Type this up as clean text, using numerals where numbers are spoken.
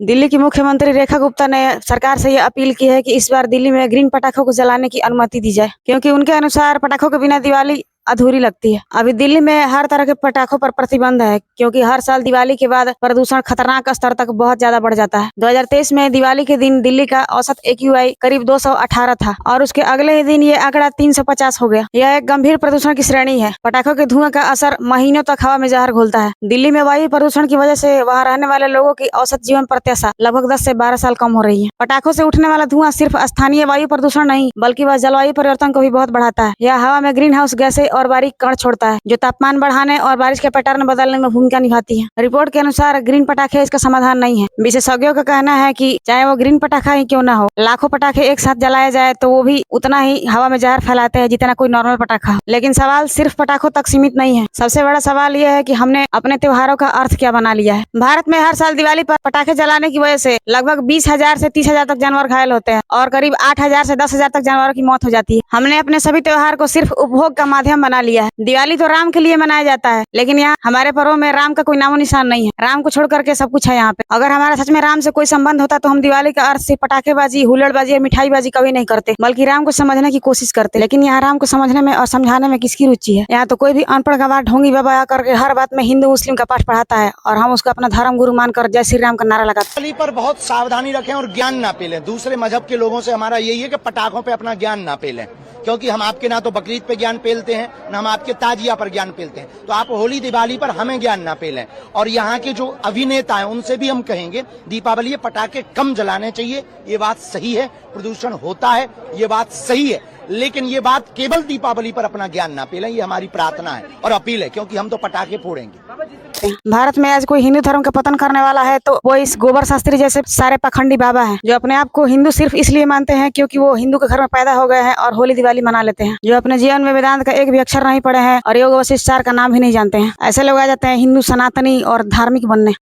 दिल्ली की मुख्यमंत्री रेखा गुप्ता ने सरकार से ये अपील की है कि इस बार दिल्ली में ग्रीन पटाखों को जलाने की अनुमति दी जाए, क्योंकि उनके अनुसार पटाखों के बिना दिवाली अधूरी लगती है। अभी दिल्ली में हर तरह के पटाखों पर प्रतिबंध है, क्योंकि हर साल दिवाली के बाद प्रदूषण खतरनाक स्तर तक बहुत ज्यादा बढ़ जाता है। 2023 में दिवाली के दिन दिल्ली का औसत AQI करीब 218 था और उसके अगले ही दिन ये आंकड़ा 350 हो गया। यह एक गंभीर प्रदूषण की श्रेणी है। पटाखों के धुआं का असर महीनों तक हवा में जहर घोलता है। दिल्ली में वायु प्रदूषण की वजह से वहाँ रहने वाले लोगों की औसत जीवन प्रत्याशा लगभग 10 से 12 साल कम हो रही है। पटाखों से उठने वाला धुआं सिर्फ स्थानीय वायु प्रदूषण नहीं, बल्कि वह जलवायु परिवर्तन को भी बहुत बढ़ाता है। यह हवा में ग्रीन हाउस गैसें और बारीक कण छोड़ता है, जो तापमान बढ़ाने और बारिश के पैटर्न बदलने में भूमिका निभाती है। रिपोर्ट के अनुसार ग्रीन पटाखे इसका समाधान नहीं है। विशेषज्ञों का कहना है कि चाहे वो ग्रीन पटाखा ही क्यों ना हो, लाखों पटाखे एक साथ जलाए जाए तो वो भी उतना ही हवा में जहर फैलाते हैं जितना कोई नॉर्मल पटाखा हो। लेकिन सवाल सिर्फ पटाखों तक सीमित नहीं है। सबसे बड़ा सवाल यह है कि हमने अपने त्योहारों का अर्थ क्या बना लिया है। भारत में हर साल दिवाली पर पटाखे जलाने की वजह से लगभग 20,000 से 30,000 तक जानवर घायल होते हैं और करीब 8,000 से 10,000 तक जानवरों की मौत हो जाती है। हमने अपने सभी त्योहार को सिर्फ उपभोग का माध्यम बना लिया है। दिवाली तो राम के लिए मनाया जाता है, लेकिन यहाँ हमारे पर्वों में राम का कोई नामो निशान नहीं है। राम को छोड़ करके सब कुछ है यहाँ पे। अगर हमारा सच में राम से कोई संबंध होता तो हम दिवाली का अर्थ से पटाखेबाजी, हुल्लड़बाजी और मिठाईबाजी कभी नहीं करते, बल्कि राम को समझने की कोशिश करते। लेकिन यहाँ राम को समझने में और समझाने में किसकी रुचि है? यहाँ तो कोई भी अनपढ़ गवार ढोंगी बाबा आकर के हर बात में हिंदू मुस्लिम का पाठ पढ़ाता है और हम उसको अपना धर्म गुरु मानकर जय श्री राम का नारा लगाते हैं। दिवाली पर बहुत सावधानी रखें और ज्ञान ना पेलें। दूसरे मजहब के लोगों से हमारा यही है कि पटाखों पे अपना ज्ञान ना पेलें, क्योंकि हम आपके ना तो बकरीद पे ज्ञान पेलते हैं, ना हम आपके ताजिया पर ज्ञान पेलते हैं। तो आप होली दिवाली पर हमें ज्ञान ना पेलें। और यहाँ के जो अभिनेता हैं उनसे भी हम कहेंगे दीपावली पटाखे कम जलाने चाहिए। ये बात सही है, प्रदूषण होता है, ये बात सही है, लेकिन ये बात केवल दीपावली पर अपना ज्ञान ना पेलें। ये हमारी प्रार्थना है और अपील है, क्योंकि हम तो पटाखे फोड़ेंगे। भारत में आज कोई हिंदू धर्म का पतन करने वाला है तो वो इस गोबर शास्त्री जैसे सारे पाखंडी बाबा हैं, जो अपने आप को हिंदू सिर्फ इसलिए मानते हैं क्योंकि वो हिंदू के घर में पैदा हो गए हैं और होली दिवाली मना लेते हैं, जो अपने जीवन में वेदांत का एक भी अक्षर नहीं पढ़े हैं और योग वशिष्ठ 4 का नाम भी नहीं जानते हैं। ऐसे लोग आ जाते हैं हिंदू सनातनी और धार्मिक बनने।